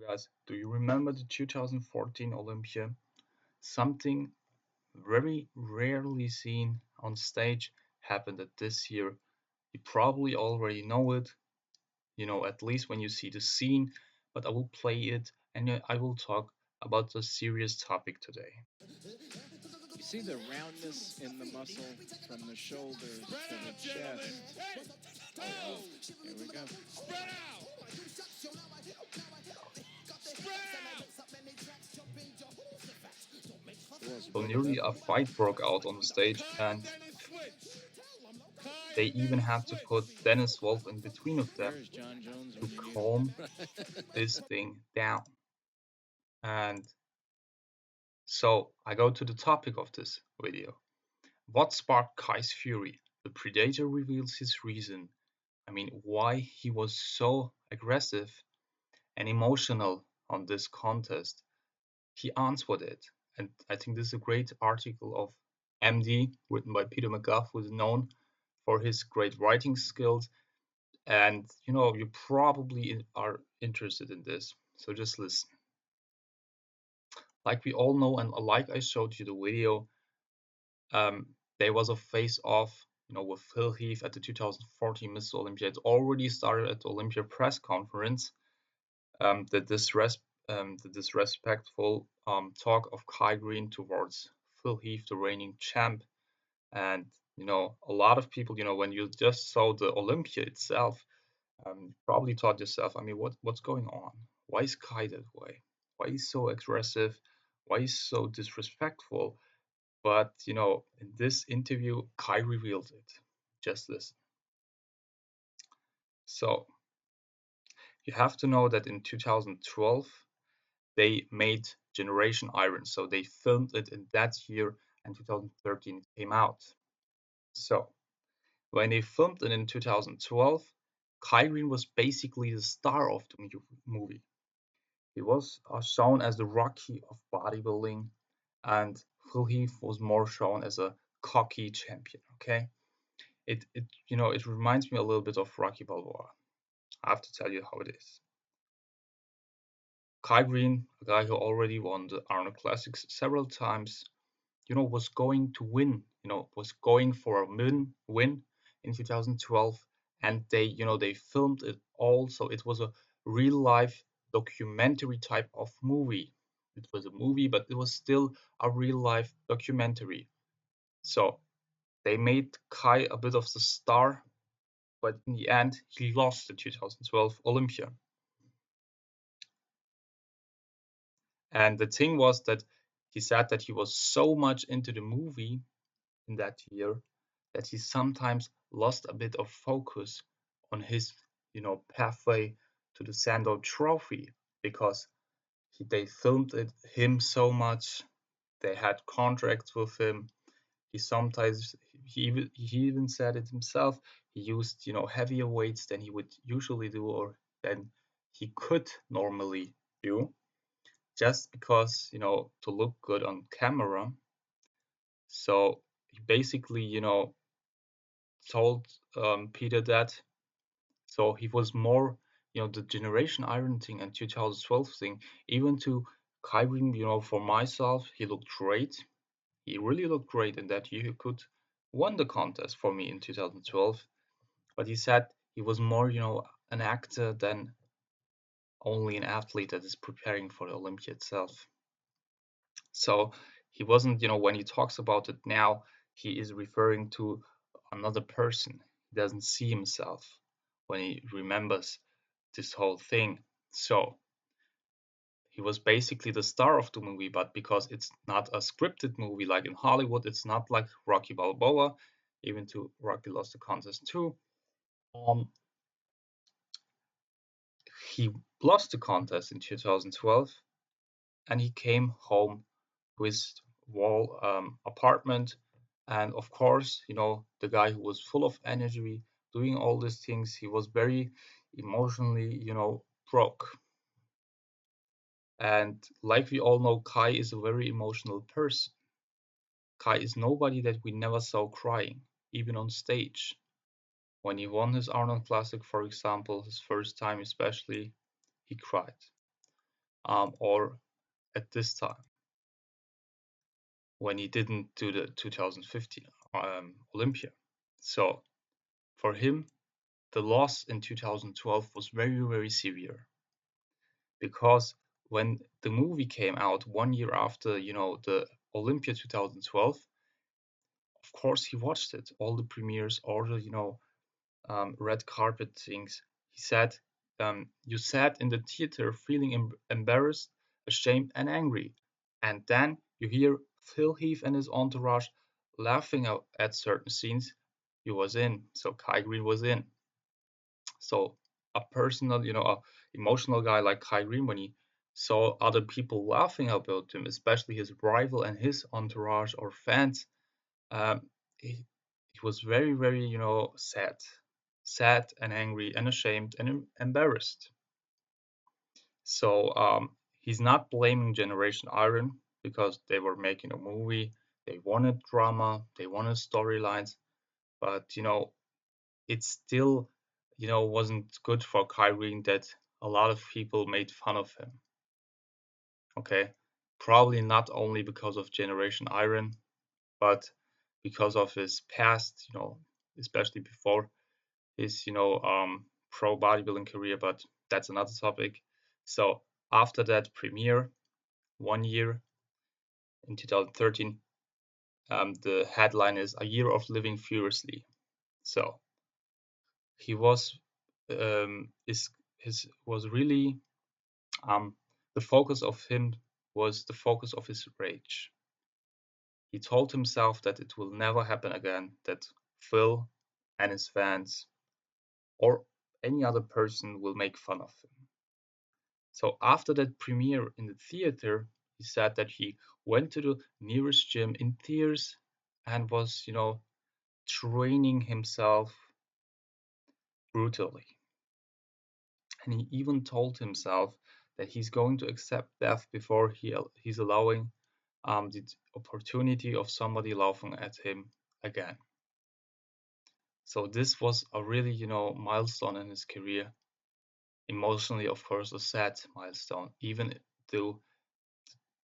Guys, do you remember the 2014 Olympia? Something very rarely seen on stage happened at this year. You probably already know it, at least when you see the scene, but I will play it and I will talk about the serious topic today. You see the roundness in the muscle from the shoulders to the chest. Oh, wow. Here we go. So nearly a fight broke out on the stage, and they even had to put Dennis Wolf in between of them There's John Jones to when you need calm it. this thing down. And so I go to the topic of this video. What sparked Kai's fury? The Predator reveals his reason. I mean, why he was so aggressive and emotional on this contest. He answered it. And I think this is a great article of MD written by Peter McGuff, who is known for his great writing skills. And you probably are interested in this. So just listen. Like we all know, and like I showed you the video, there was a face-off, with Phil Heath at the 2014 Mr. Olympia. It already started at the Olympia press conference. That the disrespectful talk of Kai Greene towards Phil Heath, the reigning champ, and a lot of people, when you just saw the Olympia itself, you probably thought yourself, I mean, what's going on? Why is Kai that way? Why is so aggressive? Why is so disrespectful? But in this interview, Kai revealed it. Just listen. So you have to know that in 2012 they made Generation Iron, so they filmed it in that year, and 2013 it came out. So when they filmed it in 2012, Kai Greene was basically the star of the movie. He was shown as the Rocky of bodybuilding, and Phil Heath was more shown as a cocky champion. Okay, it reminds me a little bit of Rocky Balboa. I have to tell you how it is. Kai Greene, a guy who already won the Arnold Classics several times, was going to win, was going for a win in 2012, and they filmed it all, so it was a real life documentary type of movie. It was a movie, but it was still a real life documentary. So they made Kai a bit of the star, but in the end, he lost the 2012 Olympia. And the thing was that he said that he was so much into the movie in that year that he sometimes lost a bit of focus on his, pathway to the Sandow Trophy because they filmed him so much. They had contracts with him. He sometimes he even said it himself. He used heavier weights than he would usually do or than he could normally do, just because to look good on camera. So he basically told Peter that. So he was more, the Generation Iron thing and 2012 thing. Even to Kai Greene, for myself, he looked great. He really looked great in that year. He could won the contest for me in 2012. But he said he was more, an actor than only an athlete that is preparing for the Olympia itself. So he wasn't, when he talks about it now, he is referring to another person. He doesn't see himself when he remembers this whole thing. So he was basically the star of the movie, but because it's not a scripted movie like in Hollywood, it's not like Rocky Balboa, even to Rocky lost the contest too. Um, he lost the contest in 2012, and he came home to his wall apartment. And of course, the guy who was full of energy, doing all these things, he was very emotionally, broke. And like we all know, Kai is a very emotional person. Kai is nobody that we never saw crying, even on stage. When he won his Arnold Classic, for example, his first time especially, he cried. or at this time when he didn't do the 2015 Olympia. So for him, the loss in 2012 was very, very severe because when the movie came out 1 year after, the Olympia 2012, of course he watched it, all the premieres, all the, red carpet things. He said, "You sat in the theater feeling embarrassed, ashamed, and angry, and then you hear Phil Heath and his entourage laughing at certain scenes. You was in, so Kai Greene was in. So a personal, a emotional guy like Kai Greene, when he saw other people laughing about him, especially his rival and his entourage or fans, um, he was very, very, sad and angry and ashamed and embarrassed. So he's not blaming Generation Iron because they were making a movie. They wanted drama, they wanted storylines, but it still, wasn't good for Kyrie that a lot of people made fun of him. Okay, probably not only because of Generation Iron, but because of his past, especially before his, pro bodybuilding career, but that's another topic. So after that premiere, 1 year in 2013, the headline is "A Year of Living Furiously." So he was, is his was really, the focus of him was the focus of his rage. He told himself that it will never happen again, that Phil and his fans or any other person will make fun of him. So after that premiere in the theater, he said that he went to the nearest gym in tears and was, training himself brutally. And he even told himself that he's going to accept death before he's allowing the opportunity of somebody laughing at him again. So this was a really, milestone in his career. Emotionally, of course, a sad milestone, even though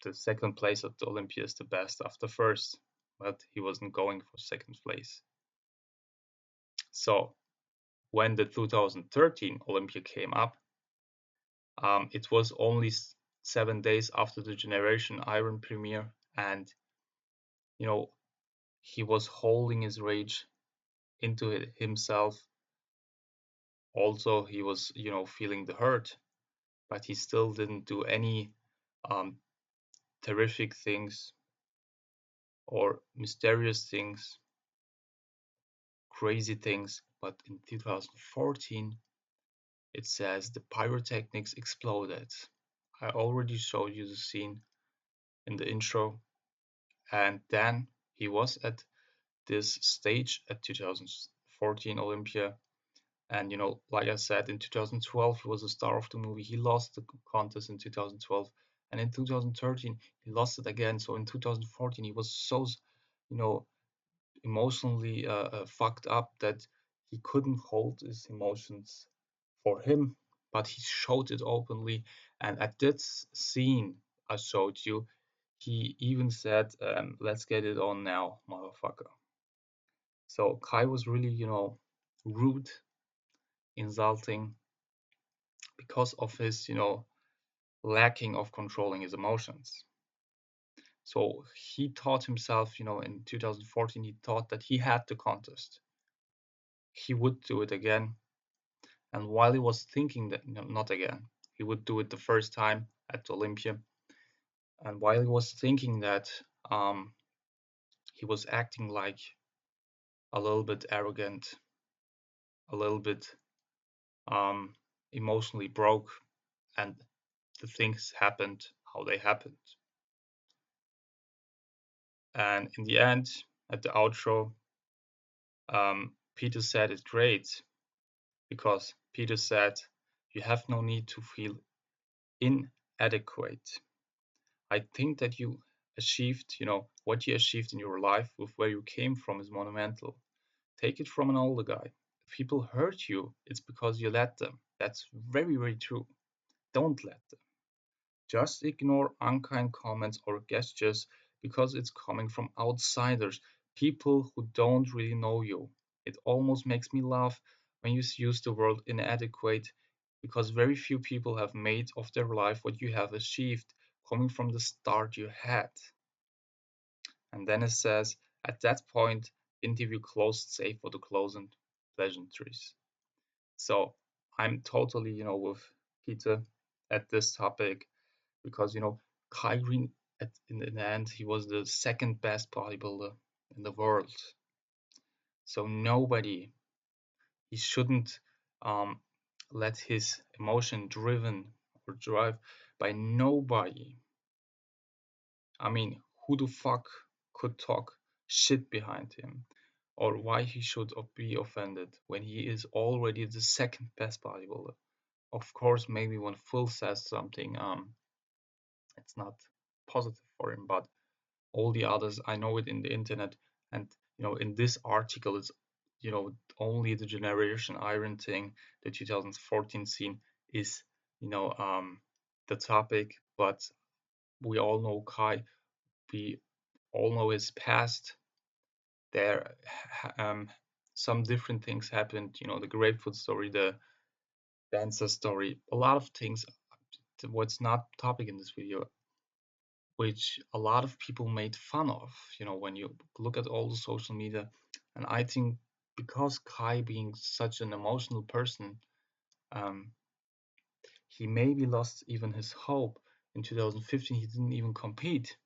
the second place at the Olympia is the best after first, but he wasn't going for second place. So when the 2013 Olympia came up, it was only 7 days after the Generation Iron premiere, and you know he was holding his rage into himself. Also, he was feeling the hurt, but he still didn't do any um, terrific things or mysterious things, crazy things. But in 2014, it says the pyrotechnics exploded. I already showed you the scene in the intro, and then he was at this stage at 2014 Olympia. And like I said, in 2012 he was a star of the movie. He lost the contest in 2012, and in 2013 he lost it again. So in 2014 he was so, you know, emotionally fucked up that he couldn't hold his emotions for him, but he showed it openly. And at this scene I showed you, he even said, "Let's get it on now, motherfucker." So Kai was really, rude, insulting because of his, lacking of controlling his emotions. So he taught himself, in 2014, he thought that he had the contest. He would do it again. And while he was thinking that, not again, he would do it the first time at Olympia. And while he was thinking that, um, he was acting like a little bit arrogant, a little bit um, emotionally broke, and the things happened how they happened. And in the end, at the outro, Peter said it great because Peter said, "You have no need to feel inadequate. I think that you achieved, what you achieved in your life with where you came from is monumental. Take it from an older guy. If people hurt you, it's because you let them. That's very, very true. Don't let them. Just ignore unkind comments or gestures because it's coming from outsiders, people who don't really know you. It almost makes me laugh when you use the word inadequate because very few people have made of their life what you have achieved coming from the start you had. And then it says, at that point, interview closed, save for the closing pleasantries. So I'm totally, with Peter at this topic because, Kai Greene, in the end, he was the second best bodybuilder in the world. So nobody, he shouldn't um, let his emotion driven or drive by nobody. I mean, who the fuck could talk shit behind him? Or why he should be offended when he is already the second best bodybuilder? Of course, maybe when Phil says something, it's not positive for him, but all the others, I know it in the internet, and in this article, it's only the Generation Iron thing, the 2014 scene is the topic, but we all know Kai, we all know his past. There, some different things happened. The Grapefruit story, the dancer story, a lot of things. What's not topic in this video, which a lot of people made fun of. When you look at all the social media, and I think because Kai being such an emotional person, um, he maybe lost even his hope. In 2015, he didn't even compete.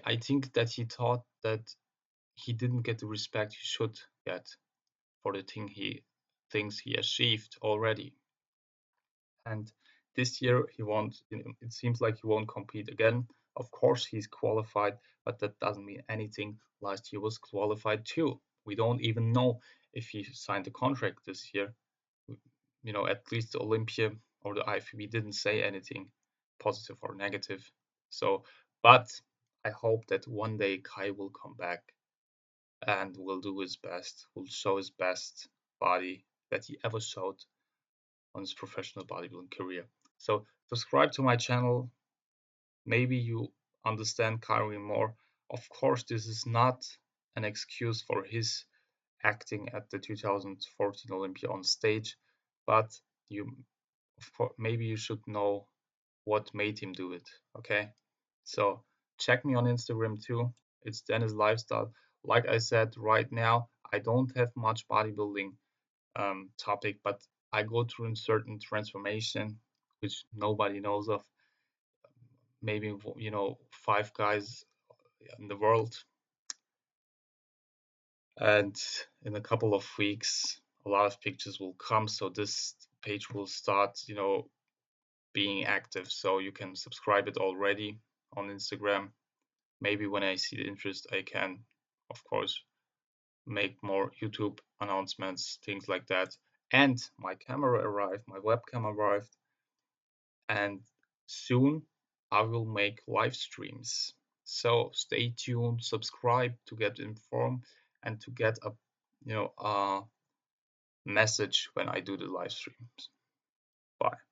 I think that he thought that he didn't get the respect he should get for the things he achieved already. And this year he won't. It seems like he won't compete again. Of course he's qualified, but that doesn't mean anything. Last year was qualified too. We don't even know if he signed a contract this year. At least the Olympia or the IFBB didn't say anything positive or negative. So, but I hope that one day Kai will come back and will do his best, will show his best body that he ever showed on his professional bodybuilding career. So subscribe to my channel. Maybe you understand Kai Greene more. Of course, this is not an excuse for his acting at the 2014 Olympia on stage, but you, of course, maybe you should know what made him do it. Okay, so check me on Instagram too. It's Deniz Lifestyle. Like I said, right now I don't have much bodybuilding topic, but I go through a certain transformation which nobody knows of. Maybe five guys in the world, and in a couple of weeks, a lot of pictures will come. So this page will start, being active. So you can subscribe it already on Instagram. Maybe when I see the interest, I can, of course, make more YouTube announcements, things like that. And my camera arrived, my webcam arrived, and soon I will make live streams. So stay tuned, subscribe to get informed and to get a message when I do the live streams. Bye.